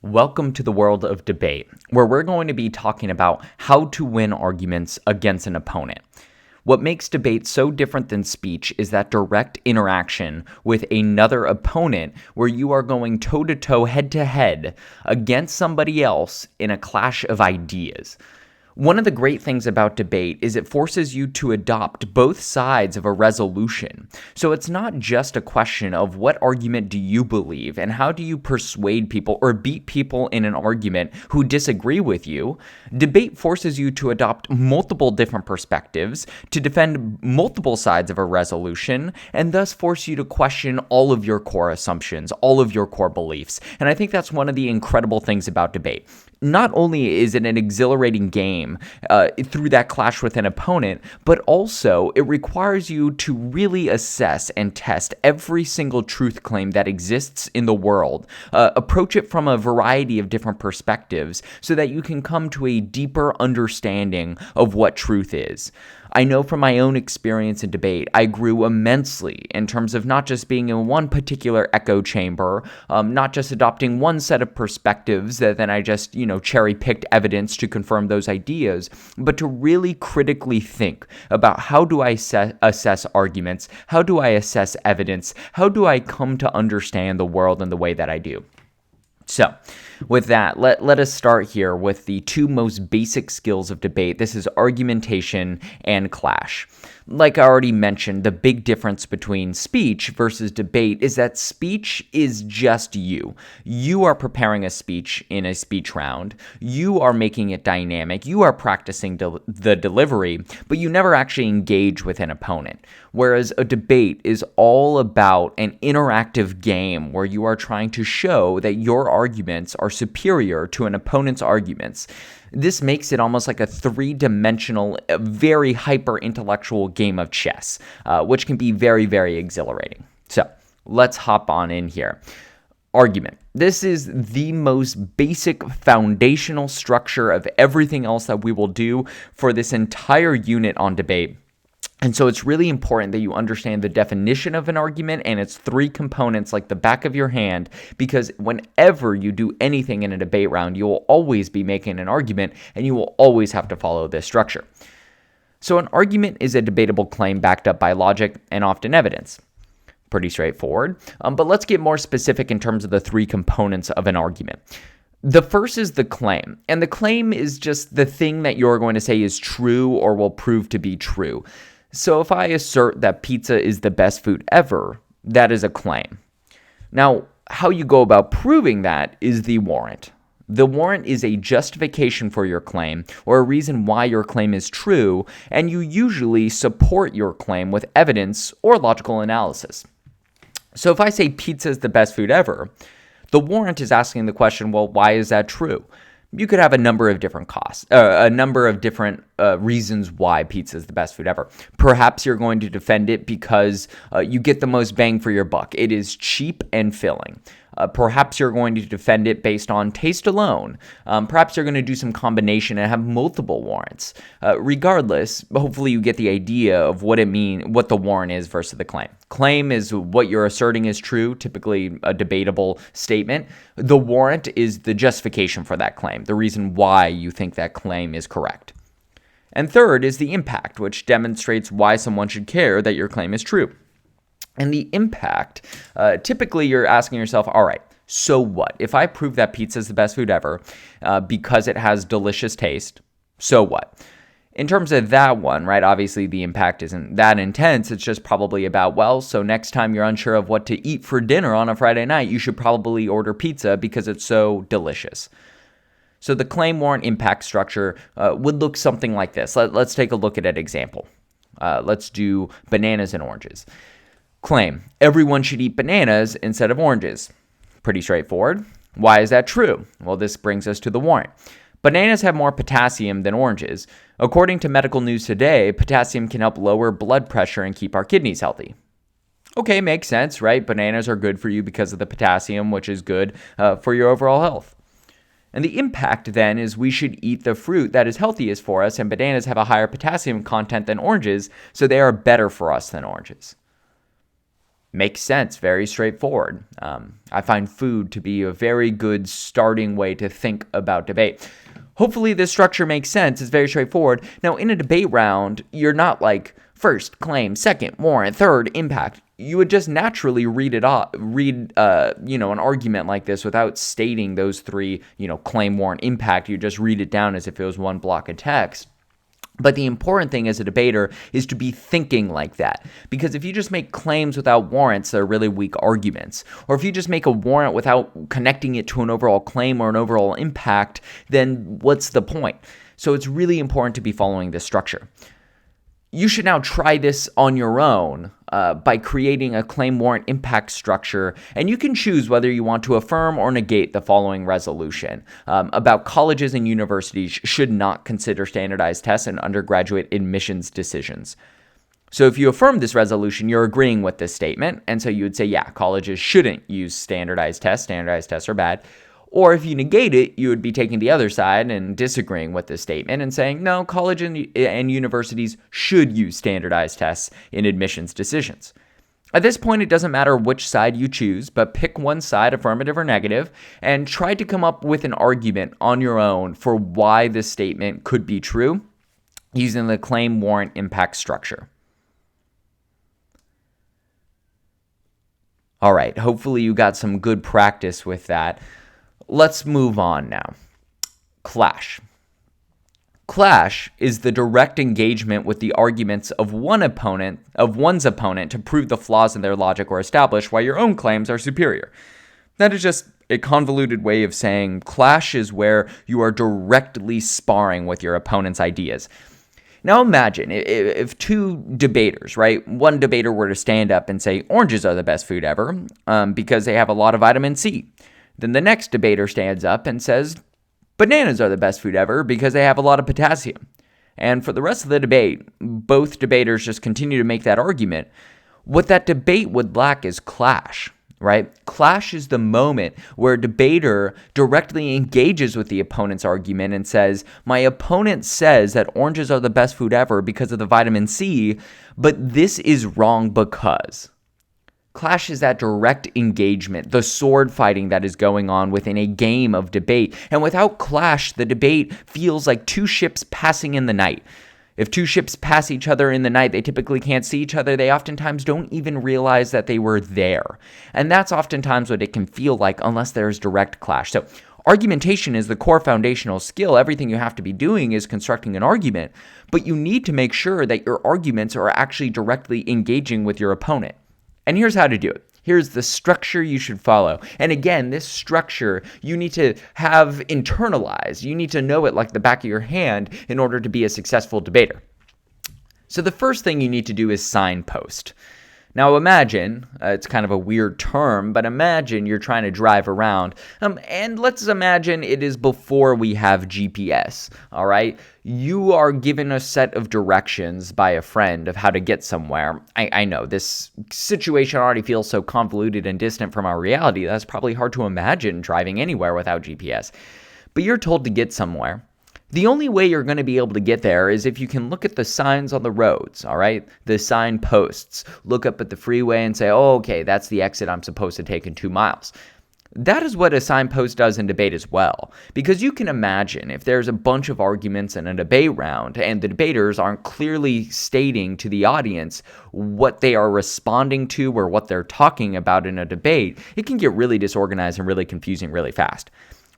Welcome to the world of debate, where we're going to be talking about how to win arguments against an opponent. What makes debate so different than speech is that direct interaction with another opponent where you are going toe-to-toe, head-to-head against somebody else in a clash of ideas. One of the great things about debate is it forces you to adopt both sides of a resolution. So it's not just a question of what argument do you believe and how do you persuade people or beat people in an argument who disagree with you. Debate forces you to adopt multiple different perspectives, to defend multiple sides of a resolution, and thus force you to question all of your core assumptions, all of your core beliefs. And I think that's one of the incredible things about debate. Not only is it an exhilarating game through that clash with an opponent, but also it requires you to really assess and test every single truth claim that exists in the world. Approach it from a variety of different perspectives so that you can come to a deeper understanding of what truth is. I know from my own experience in debate, I grew immensely in terms of not just being in one particular echo chamber, not just adopting one set of perspectives that then I just, cherry-picked evidence to confirm those ideas, but to really critically think about how do I assess arguments, how do I assess evidence, how do I come to understand the world in the way that I do. So, with that, let us start here with the two most basic skills of debate. This is argumentation and clash. Like I already mentioned, the big difference between speech versus debate is that speech is just you. You are preparing a speech in a speech round. You are making it dynamic. You are practicing the delivery, but you never actually engage with an opponent. Whereas a debate is all about an interactive game where you are trying to show that your arguments are superior to an opponent's arguments. This makes it almost like a three-dimensional, very hyper-intellectual game of chess, which can be very, very exhilarating. So let's hop on in here. Argument. This is the most basic foundational structure of everything else that we will do for this entire unit on debate. And so it's really important that you understand the definition of an argument and its three components like the back of your hand, because whenever you do anything in a debate round, you will always be making an argument and you will always have to follow this structure. So an argument is a debatable claim backed up by logic and often evidence. Pretty straightforward, but let's get more specific in terms of the three components of an argument. The first is the claim, and the claim is just the thing that you're going to say is true or will prove to be true. So if I assert that pizza is the best food ever, that is a claim. Now, how you go about proving that is the warrant. The warrant is a justification for your claim or a reason why your claim is true, and you usually support your claim with evidence or logical analysis. So if I say pizza is the best food ever, the warrant is asking the question, well, why is that true? You could have a number of different reasons why pizza is the best food ever. Perhaps you're going to defend it because you get the most bang for your buck. It is cheap and filling. Perhaps you're going to defend it based on taste alone. Perhaps you're going to do some combination and have multiple warrants. Regardless, hopefully you get the idea of what the warrant is versus the claim. Claim is what you're asserting is true, typically a debatable statement. The warrant is the justification for that claim, the reason why you think that claim is correct. And third is the impact, which demonstrates why someone should care that your claim is true. And the impact, typically you're asking yourself, all right, so what? If I prove that pizza is the best food ever because it has delicious taste, so what? In terms of that one, right, obviously the impact isn't that intense. It's just probably about, well, so next time you're unsure of what to eat for dinner on a Friday night, you should probably order pizza because it's so delicious. So the claim warrant impact structure would look something like this. Let's take a look at an example. Let's do bananas and oranges. Claim, everyone should eat bananas instead of oranges. Pretty straightforward. Why is that true? Well, this brings us to the warrant. Bananas have more potassium than oranges. According to Medical News Today, potassium can help lower blood pressure and keep our kidneys healthy. Okay, makes sense, right? Bananas are good for you because of the potassium, which is good for your overall health. And the impact then is we should eat the fruit that is healthiest for us, and bananas have a higher potassium content than oranges, so they are better for us than oranges. Makes sense, very straightforward. I find food to be a very good starting way to think about debate. Hopefully this structure makes sense. It's very straightforward. Now, in a debate round, you're not like first claim, second warrant, third impact. You would just naturally read an argument like this without stating those three, claim, warrant, impact. You just read it down as if it was one block of text. But the important thing as a debater is to be thinking like that. Because if you just make claims without warrants, they're really weak arguments. Or if you just make a warrant without connecting it to an overall claim or an overall impact, then what's the point? So it's really important to be following this structure. You should now try this on your own by creating a claim, warrant, impact structure, and you can choose whether you want to affirm or negate the following resolution about colleges and universities should not consider standardized tests in undergraduate admissions decisions. So if you affirm this resolution, you're agreeing with this statement, and so you would say, yeah, colleges shouldn't use standardized tests are bad. Or if you negate it, you would be taking the other side and disagreeing with this statement and saying, no, college and universities should use standardized tests in admissions decisions. At this point, it doesn't matter which side you choose, but pick one side, affirmative or negative, and try to come up with an argument on your own for why this statement could be true using the claim, warrant, impact structure. All right, hopefully you got some good practice with that. Let's move on now. Clash. Clash is the direct engagement with the arguments of one's opponent to prove the flaws in their logic or establish why your own claims are superior. That is just a convoluted way of saying clash is where you are directly sparring with your opponent's ideas. Now imagine if two debaters, right? One debater were to stand up and say oranges are the best food ever because they have a lot of vitamin C. Then the next debater stands up and says, bananas are the best food ever because they have a lot of potassium. And for the rest of the debate, both debaters just continue to make that argument. What that debate would lack is clash, right? Clash is the moment where a debater directly engages with the opponent's argument and says, my opponent says that oranges are the best food ever because of the vitamin C, but this is wrong because. Clash is that direct engagement, the sword fighting that is going on within a game of debate. And without clash, the debate feels like two ships passing in the night. If two ships pass each other in the night, they typically can't see each other. They oftentimes don't even realize that they were there. And that's oftentimes what it can feel like unless there's direct clash. So argumentation is the core foundational skill. Everything you have to be doing is constructing an argument, but you need to make sure that your arguments are actually directly engaging with your opponent. And here's how to do it. Here's the structure you should follow. And again, this structure you need to have internalized. You need to know it like the back of your hand in order to be a successful debater. So the first thing you need to do is signpost. Now imagine, it's kind of a weird term, but imagine you're trying to drive around, and let's imagine it is before we have GPS, all right? You are given a set of directions by a friend of how to get somewhere. I know, this situation already feels so convoluted and distant from our reality, that's probably hard to imagine driving anywhere without GPS. But you're told to get somewhere. The only way you're going to be able to get there is if you can look at the signs on the roads, all right? The signposts. Look up at the freeway and say, oh, okay, that's the exit I'm supposed to take in 2 miles. That is what a signpost does in debate as well. Because you can imagine if there's a bunch of arguments in a debate round and the debaters aren't clearly stating to the audience what they are responding to or what they're talking about in a debate, it can get really disorganized and really confusing really fast.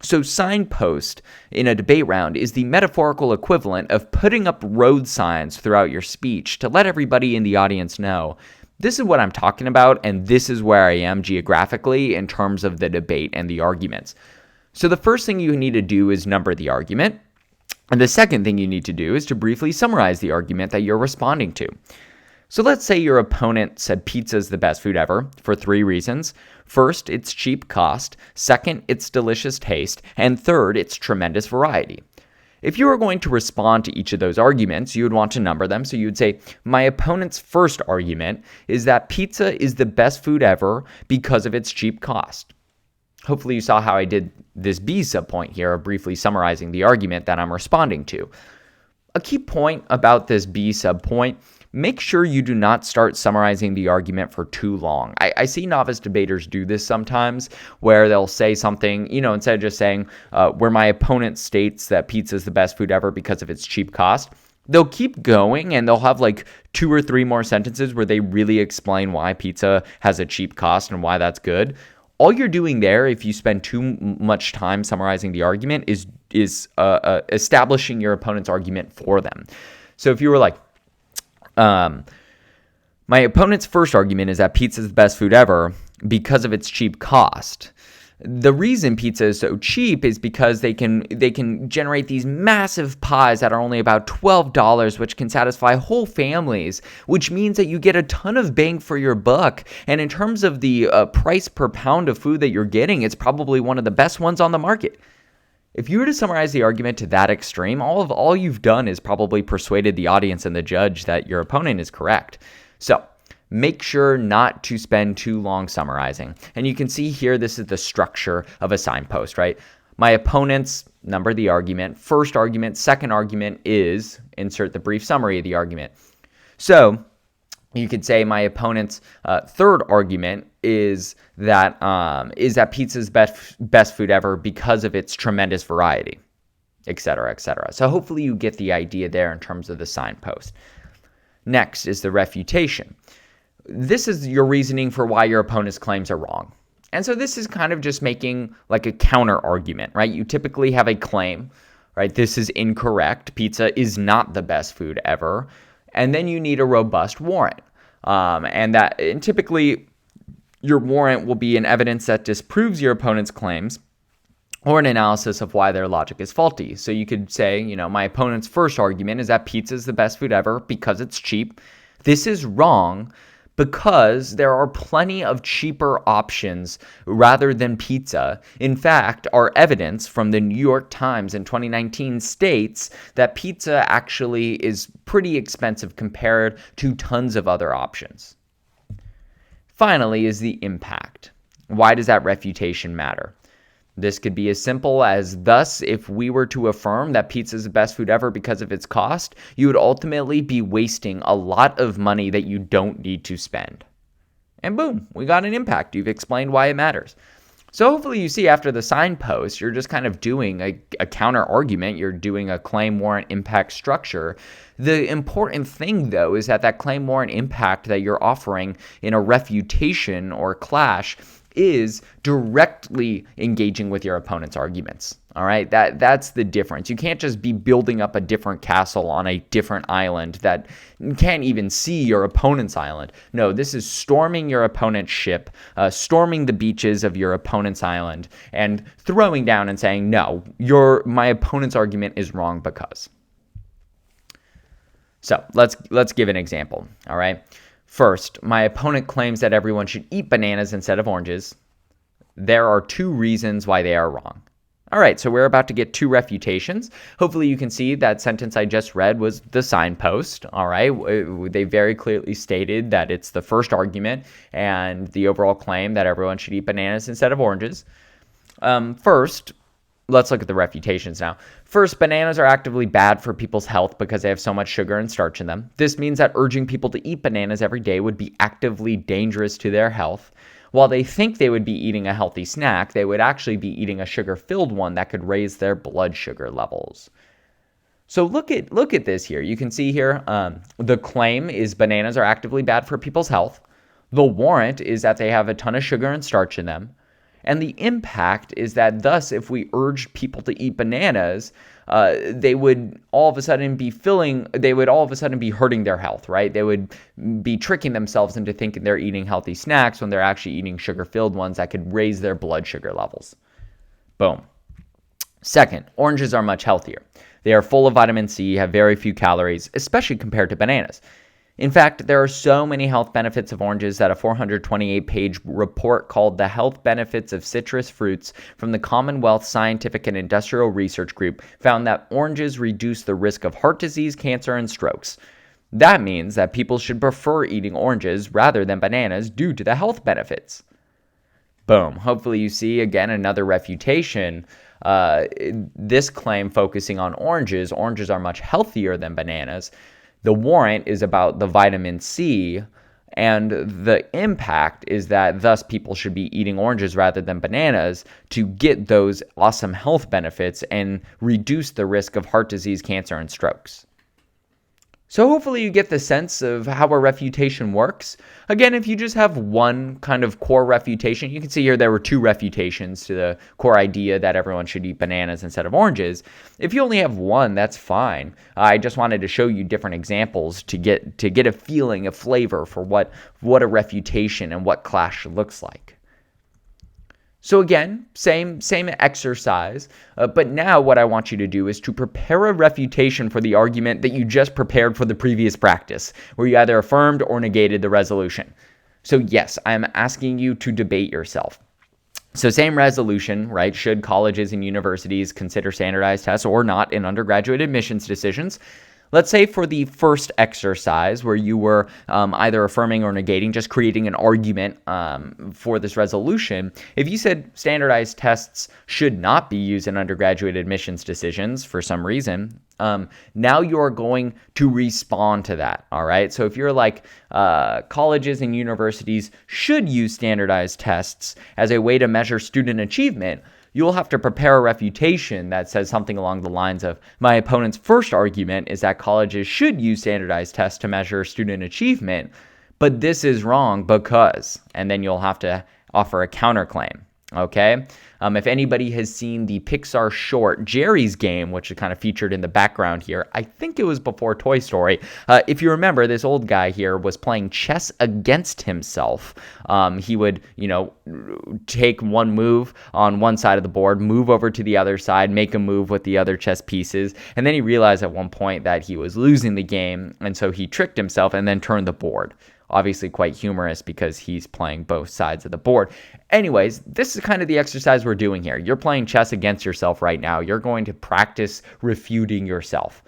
So signpost in a debate round is the metaphorical equivalent of putting up road signs throughout your speech to let everybody in the audience know, this is what I'm talking about and this is where I am geographically in terms of the debate and the arguments. So the first thing you need to do is number the argument. And the second thing you need to do is to briefly summarize the argument that you're responding to. So let's say your opponent said pizza is the best food ever for 3 reasons. First, it's cheap cost. Second, it's delicious taste. And third, it's tremendous variety. If you were going to respond to each of those arguments, you would want to number them. So you would say, my opponent's first argument is that pizza is the best food ever because of its cheap cost. Hopefully you saw how I did this B subpoint here, briefly summarizing the argument that I'm responding to. A key point about this B subpoint, make sure you do not start summarizing the argument for too long. I see novice debaters do this sometimes, where they'll say something, instead of just saying, where my opponent states that pizza is the best food ever because of its cheap cost, they'll keep going and they'll have like 2 or 3 more sentences where they really explain why pizza has a cheap cost and why that's good. All you're doing there, if you spend too much time summarizing the argument, is establishing your opponent's argument for them. So if you were like, my opponent's first argument is that pizza is the best food ever because of its cheap cost. The reason pizza is so cheap is because they can generate these massive pies that are only about $12, which can satisfy whole families, which means that you get a ton of bang for your buck. And in terms of the price per pound of food that you're getting, it's probably one of the best ones on the market. If you were to summarize the argument to that extreme, all you've done is probably persuaded the audience and the judge that your opponent is correct. So make sure not to spend too long summarizing. And you can see here, this is the structure of a signpost, right? My opponent's number the argument, first argument, second argument is, insert the brief summary of the argument. So you could say my opponent's third argument is that pizza is best food ever because of its tremendous variety, etc., etc. So hopefully you get the idea there in terms of the signpost. Next is the refutation. This is your reasoning for why your opponent's claims are wrong. And so this is kind of just making like a counter argument, right? You typically have a claim, right? This is incorrect. Pizza is not the best food ever. And then you need a robust warrant. And typically your warrant will be an evidence that disproves your opponent's claims or an analysis of why their logic is faulty. So you could say, my opponent's first argument is that pizza is the best food ever because it's cheap. This is wrong because there are plenty of cheaper options rather than pizza. In fact, our evidence from the New York Times in 2019 states that pizza actually is pretty expensive compared to tons of other options. Finally is the impact. Why does that refutation matter? This could be as simple as, thus, if we were to affirm that pizza is the best food ever because of its cost, you would ultimately be wasting a lot of money that you don't need to spend. And boom, we got an impact. You've explained why it matters. So hopefully you see after the signpost, you're just kind of doing a counter argument. You're doing a claim, warrant, impact structure. The important thing, though, is that claim, warrant, impact that you're offering in a refutation or clash is directly engaging with your opponent's arguments. All right, that's the difference. You can't just be building up a different castle on a different island that can't even see your opponent's island. No, this is storming your opponent's ship, storming the beaches of your opponent's island, and throwing down and saying, no, my opponent's argument is wrong because. So let's give an example. All right. First, my opponent claims that everyone should eat bananas instead of oranges. There are 2 reasons why they are wrong. All right, so we're about to get 2 refutations. Hopefully you can see that sentence I just read was the signpost. All right, they very clearly stated that it's the first argument and the overall claim that everyone should eat bananas instead of oranges. First, let's look at the refutations now. First, bananas are actively bad for people's health because they have so much sugar and starch in them. This means that urging people to eat bananas every day would be actively dangerous to their health. While they think they would be eating a healthy snack, they would actually be eating a sugar-filled one that could raise their blood sugar levels. So look at this here. You can see here the claim is bananas are actively bad for people's health. The warrant is that they have a ton of sugar and starch in them. And the impact is that thus, if we urged people to eat bananas, they would all of a sudden be hurting their health, right? They would be tricking themselves into thinking they're eating healthy snacks when they're actually eating sugar-filled ones that could raise their blood sugar levels. Boom. Second, oranges are much healthier. They are full of vitamin C, have very few calories, especially compared to bananas. In fact, there are so many health benefits of oranges that a 428-page report called The Health Benefits of Citrus Fruits from the Commonwealth Scientific and Industrial Research Group found that oranges reduce the risk of heart disease, cancer, and strokes. That means that people should prefer eating oranges rather than bananas due to the health benefits. Boom. Hopefully you see, again, another refutation. This claim focusing on oranges are much healthier than bananas, The warrant is about the vitamin C, and the impact is that thus people should be eating oranges rather than bananas to get those awesome health benefits and reduce the risk of heart disease, cancer, and strokes. So hopefully you get the sense of how a refutation works. Again, if you just have one kind of core refutation, you can see here there were two refutations to the core idea that everyone should eat bananas instead of oranges. If you only have one, that's fine. I just wanted to show you different examples to get a feeling, a flavor for what a refutation and what clash looks like. So again, same exercise, but now what I want you to do is to prepare a refutation for the argument that you just prepared for the previous practice, where you either affirmed or negated the resolution. So yes, I'm asking you to debate yourself. So same resolution, right? Should colleges and universities consider standardized tests or not in undergraduate admissions decisions? Let's say for the first exercise where you were either affirming or negating, just creating an argument for this resolution, if you said standardized tests should not be used in undergraduate admissions decisions for some reason, now you're going to respond to that, all right? So if you're like colleges and universities should use standardized tests as a way to measure student achievement, you'll have to prepare a refutation that says something along the lines of, my opponent's first argument is that colleges should use standardized tests to measure student achievement, but this is wrong because, and then you'll have to offer a counterclaim, okay? If anybody has seen the Pixar short Jerry's Game, which is kind of featured in the background here, I think it was before Toy Story. If you remember, this old guy here was playing chess against himself. He would, take one move on one side of the board, move over to the other side, make a move with the other chess pieces, and then he realized at one point that he was losing the game, and so he tricked himself and then turned the board. Obviously quite humorous because he's playing both sides of the board. Anyways, this is kind of the exercise we're doing here. You're playing chess against yourself right now. You're going to practice refuting yourself.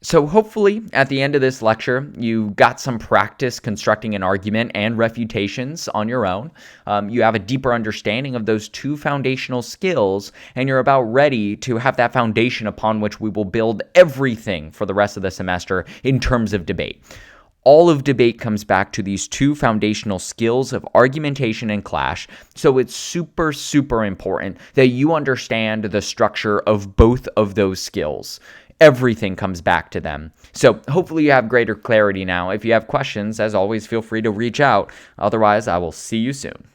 So hopefully at the end of this lecture, you got some practice constructing an argument and refutations on your own. You have a deeper understanding of those two foundational skills, and you're about ready to have that foundation upon which we will build everything for the rest of the semester in terms of debate. All of debate comes back to these two foundational skills of argumentation and clash. So it's super, super important that you understand the structure of both of those skills. Everything comes back to them. So hopefully you have greater clarity now. If you have questions, as always, feel free to reach out. Otherwise, I will see you soon.